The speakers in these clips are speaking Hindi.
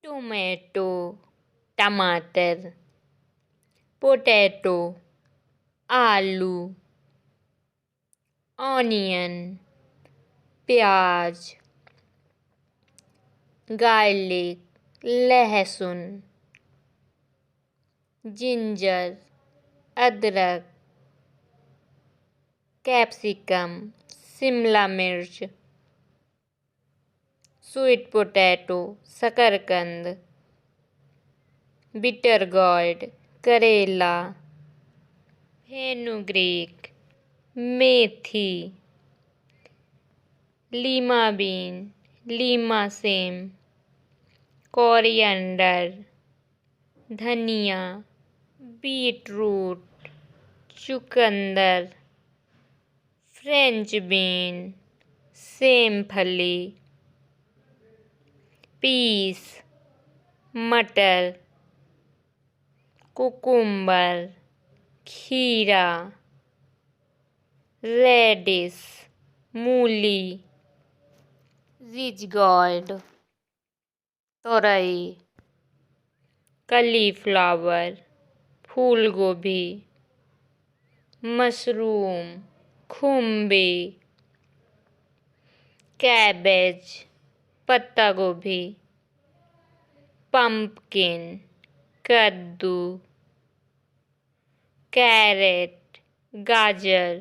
टोमेटो टमाटर, पोटैटो आलू, ऑनियन प्याज, गार्लिक लहसुन, जिंजर अदरक, कैप्सिकम शिमला मिर्च, स्वीट पोटैटो शकरकंद, बिटर गोर्ड करेला, फेनुग्रीक मेथी, लीमा बीन, लीमा सेम, कोरिएंडर, धनिया, बीटरूट, चुकंदर, फ्रेंच बीन, सेम फली, पीस, मटर, कुकुम्बर, खीरा, रेडिश, मूली, रिजगोर्ड, तोरई, कलीफ्लावर, फूल गोभी, मशरूम, खुम्बे, कैबेज, पत्ता गोभी, पंपकिन, कद्दू, कैरेट, गाजर,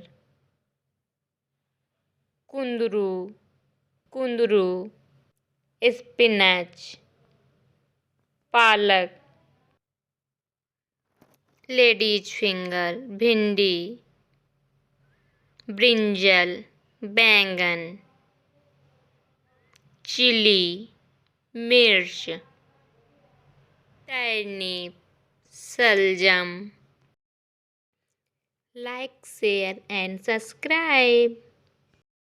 कुंदरू, स्पिनच, पालक, लेडीज फिंगर, भिंडी, ब्रिंजल, बैंगन, चिली, मिर्च, टर्निप, सलजम. Like, share and subscribe.